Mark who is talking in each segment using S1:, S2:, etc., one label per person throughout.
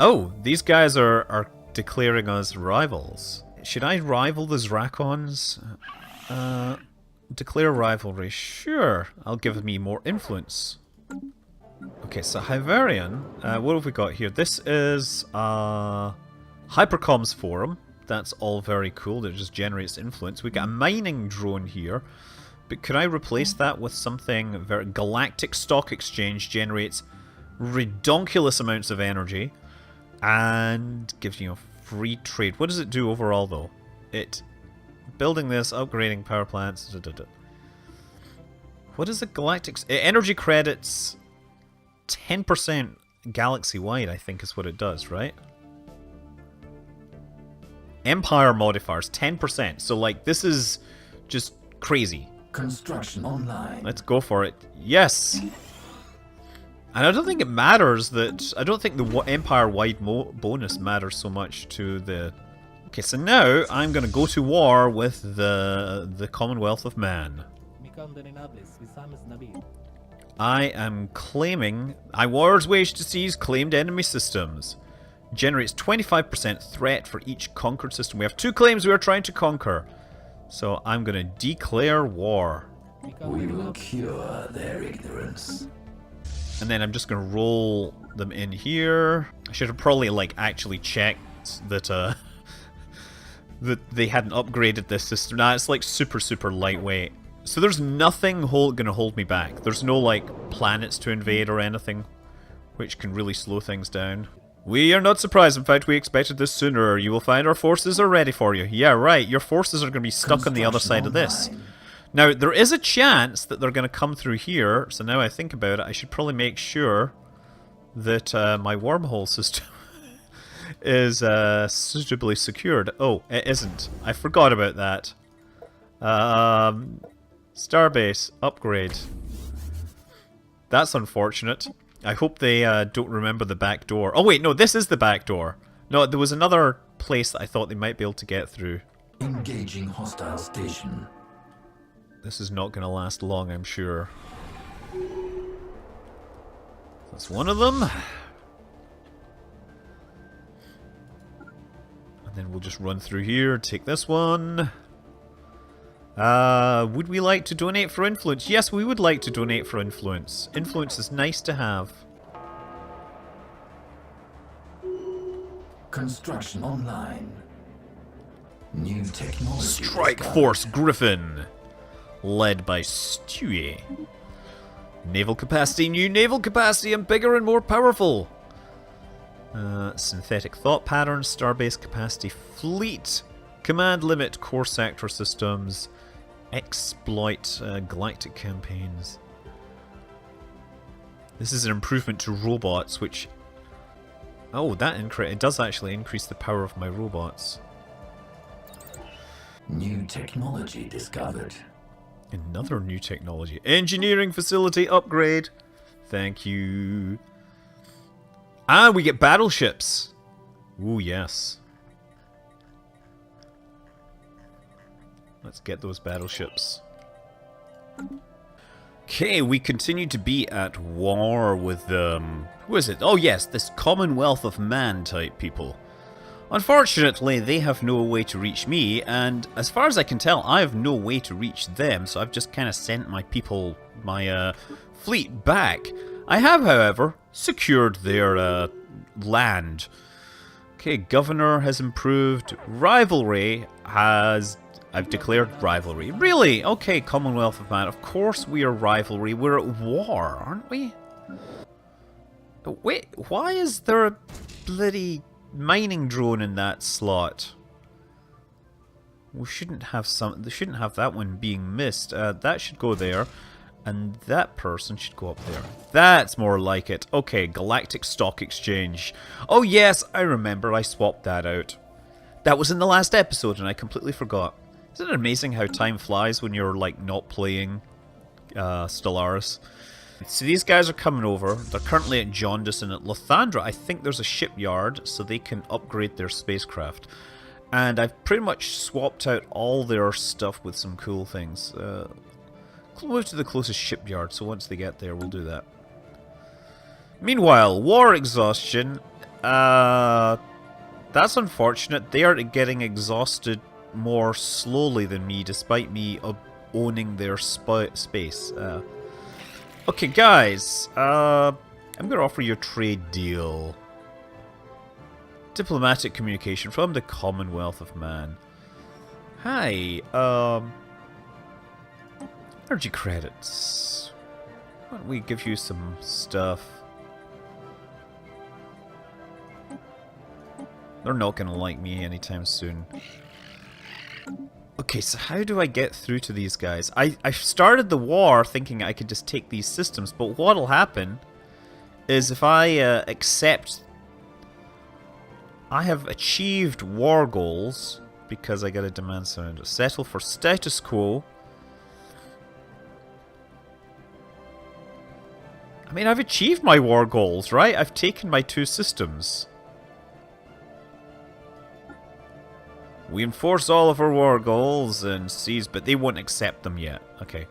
S1: Oh, these guys are declaring us rivals. Should I rival the Zrakons? Declare rivalry. Sure, I'll give me more influence. Okay, so Hyverian, what have we got here? This is Hypercom's forum. That's all very cool. It just generates influence. We got a mining drone here. But could I replace that with something very... Galactic Stock Exchange generates redonkulous amounts of energy and gives you free trade. What does it do overall, though? It... Building this, upgrading power plants... What is the Galactic... Energy credits 10% galaxy-wide, I think is what it does, right? Empire modifiers, 10%. So, like, this is just crazy.
S2: Construction online.
S1: Let's go for it. Yes! And I don't think it matters that... I don't think the Empire-wide bonus matters so much to the... Okay, so now I'm going to go to war with the Commonwealth of Man. I am claiming... War's wish to seize claimed enemy systems. Generates 25% threat for each conquered system. We have 2 claims we are trying to conquer. So I'm going to declare war.
S2: We will cure their ignorance.
S1: And then I'm just going to roll them in here. I should have probably, like, actually checked that, that they hadn't upgraded this system. Nah, it's, like, super, super lightweight. So there's nothing going to hold me back. There's no, like, planets to invade or anything, which can really slow things down. We are not surprised. In fact, we expected this sooner. You will find our forces are ready for you. Yeah, right. Your forces are going to be stuck on the other side of this. Now, there is a chance that they're going to come through here. So now I think about it, I should probably make sure that my wormhole system is suitably secured. Oh, it isn't. I forgot about that. Starbase upgrade. That's unfortunate. I hope they don't remember the back door. Oh wait, no, this is the back door. No, there was another place that I thought they might be able to get through.
S2: Engaging hostile station.
S1: This is not going to last long, I'm sure. That's one of them. And then we'll just run through here, take this one. Would we like to donate for influence? Yes, we would like to donate for influence. Influence is nice to have.
S2: Construction online. New technology.
S1: Strike Force Griffin, led by Stewie. Naval capacity, new naval capacity, and bigger and more powerful. Synthetic thought patterns, starbase capacity, fleet, command limit, core sector systems. Exploit galactic campaigns. This is an improvement to robots, which... Oh, it does actually increase the power of my robots.
S2: New technology discovered.
S1: Another new technology. Engineering facility upgrade. Thank you. Ah, we get battleships. Ooh, yes. Let's get those battleships. Okay, we continue to be at war with, who is it? Oh yes, this Commonwealth of Man type people. Unfortunately, they have no way to reach me, and as far as I can tell, I have no way to reach them, so I've just kind of sent my people, my fleet back. I have, however, secured their land. Okay, Governor has improved. Rivalry has... I've declared rivalry. Really? Okay, Commonwealth of Man. Of course we are rivalry. We're at war, aren't we? Wait, why is there a bloody mining drone in that slot? We shouldn't have they shouldn't have that one being missed. That should go there. And that person should go up there. That's more like it. Okay, Galactic Stock Exchange. Oh yes, I remember. I swapped that out. That was in the last episode and I completely forgot. Isn't it amazing how time flies when you're, like, not playing Stellaris? So these guys are coming over. They're currently at Jaundice and at Lathandra. I think there's a shipyard so they can upgrade their spacecraft. And I've pretty much swapped out all their stuff with some cool things. Move to the closest shipyard, so once they get there, we'll do that. Meanwhile, war exhaustion. That's unfortunate. They are getting exhausted more slowly than me, despite me owning their space. Okay, guys. I'm going to offer you a trade deal. Diplomatic communication from the Commonwealth of Man. Hi, energy credits. Why don't we give you some stuff? They're not gonna like me anytime soon. Okay, so how do I get through to these guys? I started the war thinking I could just take these systems, but what'll happen is if I accept... I have achieved war goals, because I got a demand surrender. Settle for status quo. I mean, I've achieved my war goals, right? I've taken my 2 systems. We enforce all of our war goals and seize, but they won't accept them yet. Okay.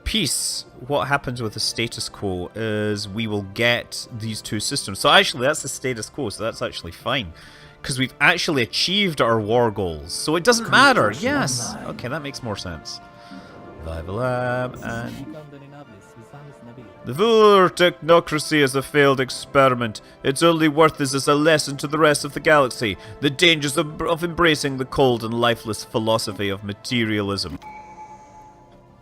S1: Peace. What happens with the status quo is we will get these 2 systems. So actually, that's the status quo, so that's actually fine. Because we've actually achieved our war goals. So it doesn't matter. Yes. Okay, that makes more sense. Viva Lab and... The Voor technocracy is a failed experiment. Its only worth is as a lesson to the rest of the galaxy. The dangers of embracing the cold and lifeless philosophy of materialism.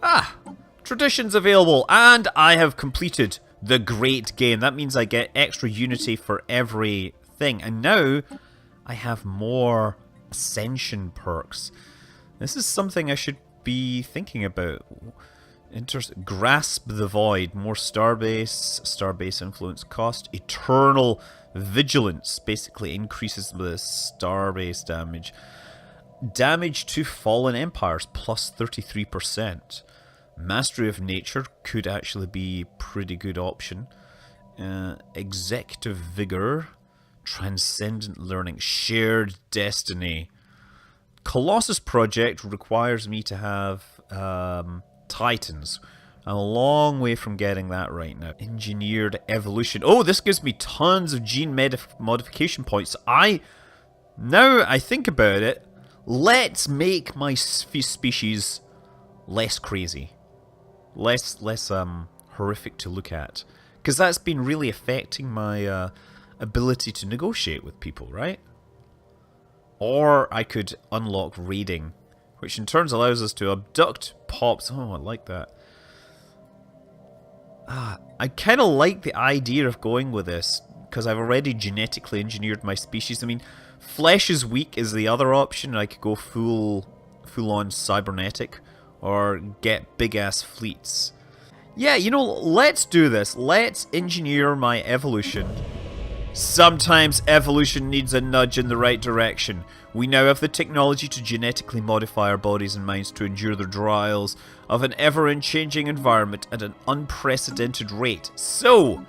S1: Ah! Traditions available. And I have completed the great game. That means I get extra unity for every thing. And now... I have more ascension perks. This is something I should be thinking about. Grasp the Void. More starbase influence cost. Eternal Vigilance. Basically increases the starbase damage. Damage to fallen empires. Plus 33%. Mastery of Nature could actually be a pretty good option. Executive Vigor. Transcendent Learning, Shared Destiny. Colossus Project requires me to have Titans. I'm a long way from getting that right now. Engineered Evolution. Oh, this gives me tons of gene modification points. Now I think about it, let's make my species less crazy. Less horrific to look at. Because that's been really affecting my... ability to negotiate with people, right? Or I could unlock raiding, which in turn allows us to abduct pops. Oh, I like that. I kind of like the idea of going with this, because I've already genetically engineered my species. I mean, flesh is weak is the other option. I could go full-on cybernetic, or get big-ass fleets. Yeah, you know, let's do this. Let's engineer my evolution. Sometimes evolution needs a nudge in the right direction. We now have the technology to genetically modify our bodies and minds to endure the trials of an ever-changing environment at an unprecedented rate. So,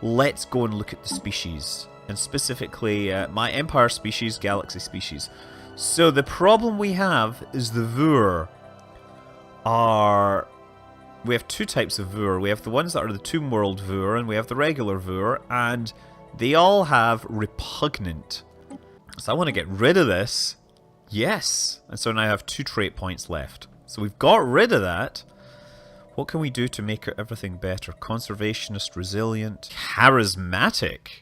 S1: let's go and look at the species. And specifically, my Empire species, Galaxy species. So, the problem we have is the Voor are... We have 2 types of Voor. We have the ones that are the Tomb-World Voor, and we have the regular Voor, and... they all have repugnant. So I want to get rid of this. Yes. And so now I have 2 trait points left. So we've got rid of that. What can we do to make everything better? Conservationist, resilient, charismatic.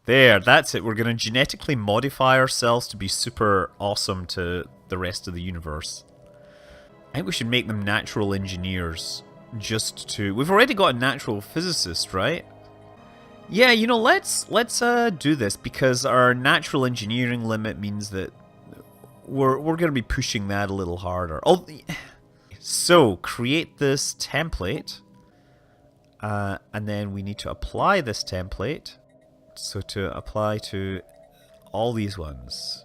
S1: There, that's it. We're going to genetically modify ourselves to be super awesome to the rest of the universe. I think we should make them natural engineers. Just to... We've already got a natural physicist, right? Yeah, you know, let's do this, because our natural engineering limit means that we're going to be pushing that a little harder. Oh, so create this template, and then we need to apply this template. So to apply to all these ones,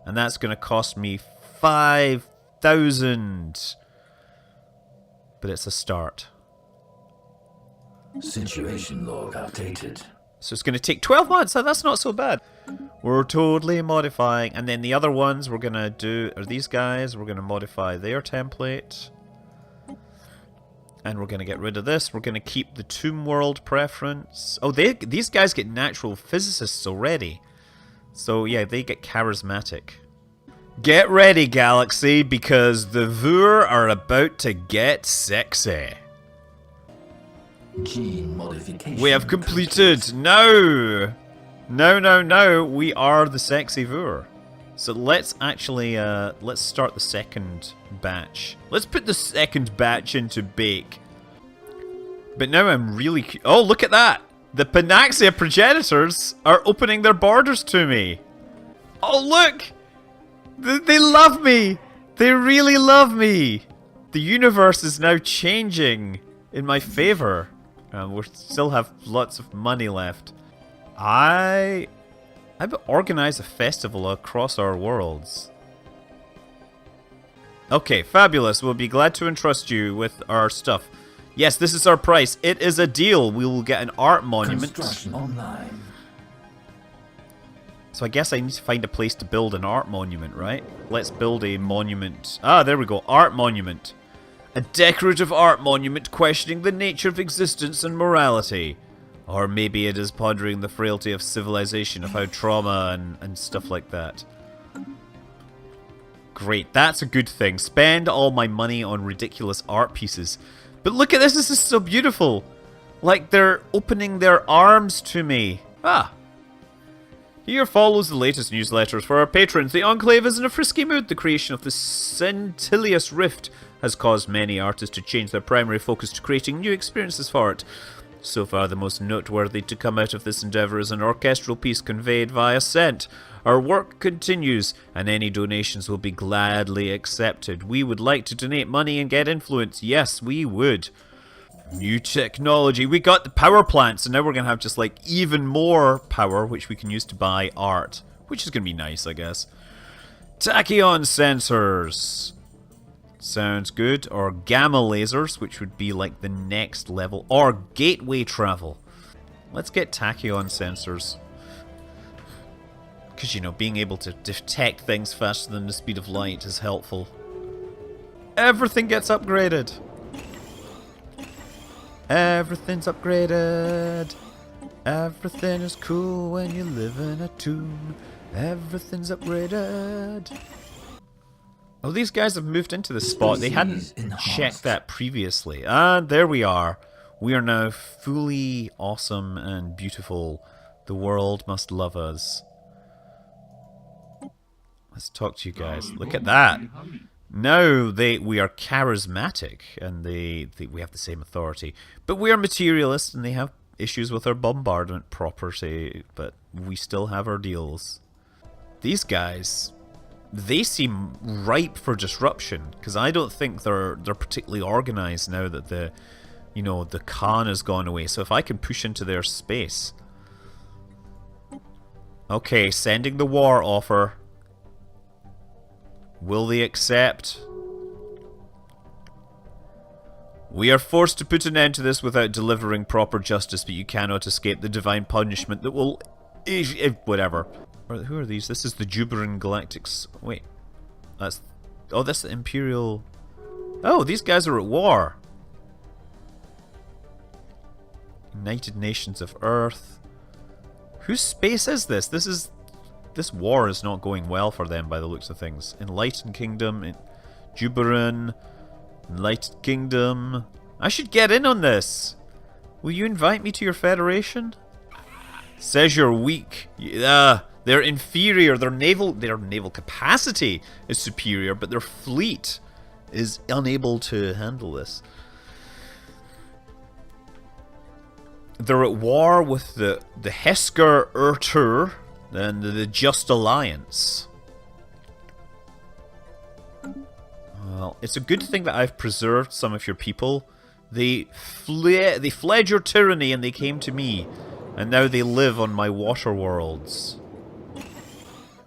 S1: and that's going to cost me 5,000, but it's a start.
S2: Situation log updated.
S1: So it's going to take 12 months. So that's not so bad. We're totally modifying. And then the other ones we're going to do are these guys. We're going to modify their template. And we're going to get rid of this. We're going to keep the Tomb World preference. Oh, these guys get natural physicists already. So, yeah, they get charismatic. Get ready, Galaxy, because the Voor are about to get sexy.
S2: Gene modification.
S1: We have completed. No! No. We are the sexy Voor. So let's actually, let's start the second batch. Let's put the second batch into bake. But now I'm really... Oh, look at that! The Panaxia progenitors are opening their borders to me. Oh, look! They love me! They really love me! The universe is now changing in my favor. We still have lots of money left. I would organize a festival across our worlds. Okay, fabulous. We'll be glad to entrust you with our stuff. Yes, this is our price. It is a deal. We will get an art monument.
S2: Construction online.
S1: So I guess I need to find a place to build an art monument, right? Let's build a monument. Ah, there we go. Art monument. A decorative art monument questioning the nature of existence and morality. Or maybe it is pondering the frailty of civilization, of how trauma and stuff like that. Great, that's a good thing. Spend all my money on ridiculous art pieces. But look at this is so beautiful. Like they're opening their arms to me. Ah. Here follows the latest newsletters for our patrons. The Enclave is in a frisky mood. The creation of the Scintillous Rift has caused many artists to change their primary focus to creating new experiences for it. So far, the most noteworthy to come out of this endeavour is an orchestral piece conveyed via scent. Our work continues, and any donations will be gladly accepted. We would like to donate money and get influence. Yes, we would. New technology. We got the power plant, so now we're going to have just like even more power, which we can use to buy art, which is going to be nice, I guess. Tachyon sensors. Sounds good. Or gamma lasers, which would be like the next level. Or gateway travel. Let's get tachyon sensors. Because, you know, being able to detect things faster than the speed of light is helpful. Everything gets upgraded. Everything's upgraded. Everything is cool when you live in a tomb. Everything's upgraded. Oh, these guys have moved into this spot. They hadn't checked that previously. And there we are. We are now fully awesome and beautiful. The world must love us. Let's talk to you guys. Look at that. Now we are charismatic and we have the same authority. But we are materialists and they have issues with our bombardment property. But we still have our deals. These guys... they seem ripe for disruption because I don't think they're particularly organized now that the Khan has gone away. So if I can push into their space, okay, sending the war offer. Will they accept? We are forced to put an end to this without delivering proper justice, but you cannot escape the divine punishment that will whatever. Who are these? This is the Juberan Galactics. Wait. That's the Imperial... Oh, these guys are at war. United Nations of Earth. Whose space is this? This war is not going well for them by the looks of things. Enlightened Kingdom, Juberan, Enlightened Kingdom. I should get in on this. Will you invite me to your federation? Says you're weak. They're inferior. Their naval capacity is superior, but their fleet is unable to handle this. They're at war with the Hesker Urtur and the Just Alliance. Well, it's a good thing that I've preserved some of your people. They fled your tyranny and they came to me, and now they live on my water worlds,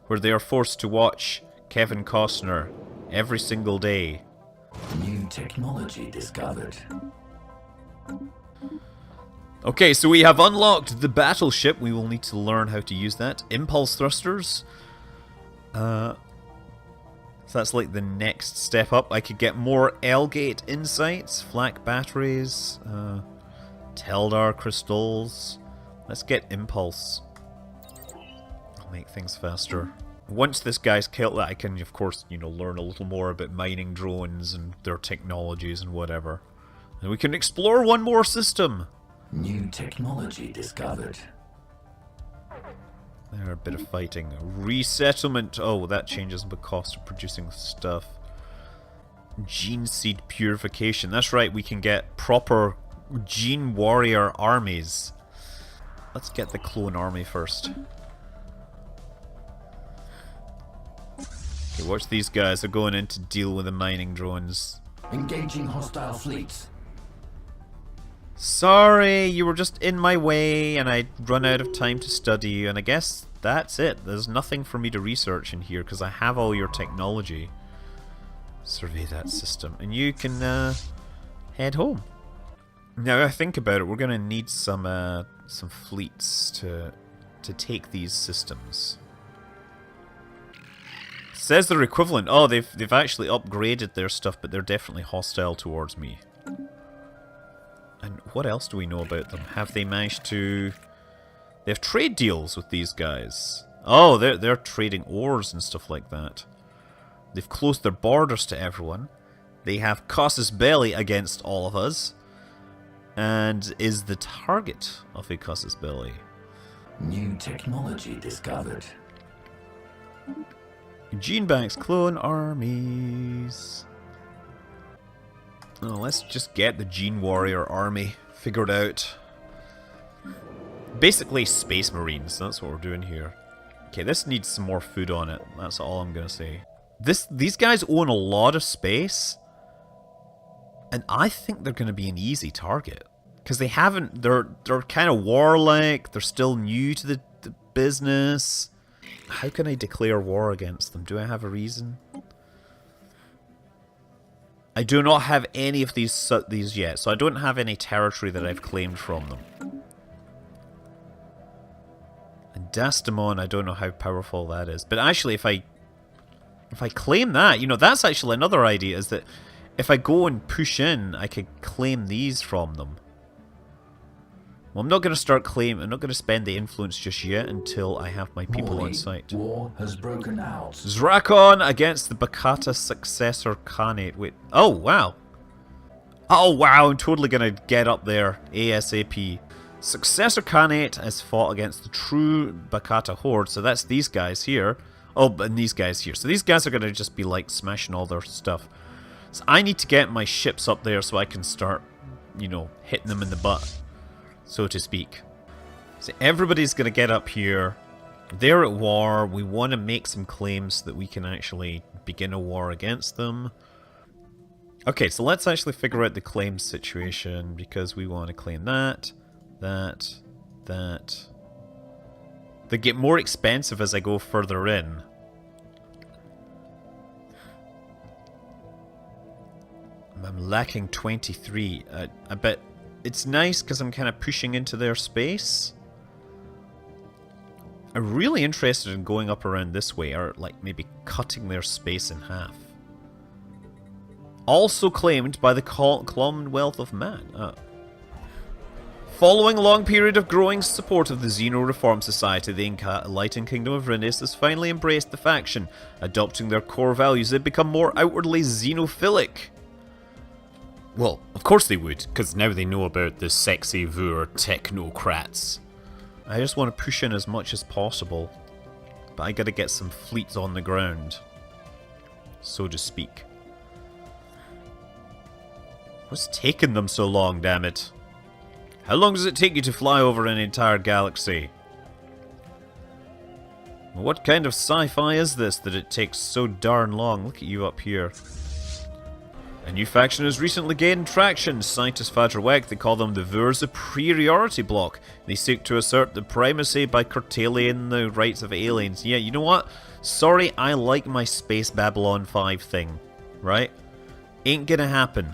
S1: where they are forced to watch Kevin Costner every single day.
S2: New technology discovered.
S1: Okay, so we have unlocked the battleship. We will need to learn how to use that. Impulse thrusters. So that's like the next step up. I could get more L-gate insights, flak batteries, Teldar crystals. Let's get impulse. I'll make things faster. Once this guy's killed, I can, of course, you know, learn a little more about mining drones and their technologies and whatever. And we can explore one more system.
S2: New technology discovered.
S1: There, a bit of fighting. Resettlement. Oh, that changes the cost of producing stuff. Gene seed purification. That's right, we can get proper gene warrior armies. Let's get the clone army first. Okay, watch these guys. They're going in to deal with the mining drones.
S2: Engaging hostile fleets.
S1: Sorry, you were just in my way and I'd run out of time to study you, and I guess that's it. There's nothing for me to research in here because I have all your technology. Survey that system and you can head home. Now I think about it, we're going to need some fleets to take these systems. It says they're equivalent. Oh, they've actually upgraded their stuff, but they're definitely hostile towards me. And what else do we know about them? Have they managed to... They have trade deals with these guys. Oh, they're trading ores and stuff like that. They've closed their borders to everyone. They have casus belli against all of us. And is the target of a casus belli.
S2: New technology discovered.
S1: Gene banks, clone armies. Oh, let's just get the Gene Warrior army figured out. Basically Space Marines, that's what we're doing here. Okay, this needs some more food on it, that's all I'm gonna say. These guys own a lot of space, and I think they're gonna be an easy target. Because they haven't, they're kind of warlike, they're still new to the business. How can I declare war against them? Do I have a reason? I do not have any of these yet, so I don't have any territory that I've claimed from them. And Dastamon, I don't know how powerful that is. But actually, if I claim that, you know, that's actually another idea, is that if I go and push in, I could claim these from them. Well, I'm not going to start claiming, I'm not going to spend the influence just yet until I have my people on site.
S2: War has broken out.
S1: Zrakon against the Bakata successor Khanate. Wait, oh wow. Oh wow, I'm totally going to get up there ASAP. Successor Khanate has fought against the true Bakata horde, so that's these guys here. Oh, and these guys here. So these guys are going to just be like smashing all their stuff. So I need to get my ships up there so I can start, you know, hitting them in the butt, so to speak. So everybody's going to get up here. They're at war. We want to make some claims so that we can actually begin a war against them. Okay, so let's actually figure out the claims situation, because we want to claim that. They get more expensive as I go further in. I'm lacking 23. I bet it's nice because I'm kind of pushing into their space. I'm really interested in going up around this way, or like maybe cutting their space in half. Also claimed by the Commonwealth of Man. Following a long period of growing support of the Xeno Reform Society, the Enlightened Kingdom of Rindis has finally embraced the faction. Adopting their core values, they've become more outwardly xenophilic. Well, of course they would, because now they know about the sexy Voor technocrats. I just want to push in as much as possible, but I gotta get some fleets on the ground, so to speak. What's taking them so long, damn it? How long does it take you to fly over an entire galaxy? What kind of sci-fi is this that it takes so darn long? Look at you up here. A new faction has recently gained traction. Scientists Fadrawek, they call them the Voor Superiority Bloc. They seek to assert the primacy by curtailing the rights of aliens. Yeah, you know what? Sorry, I like my Space Babylon 5 thing. Right? Ain't gonna happen.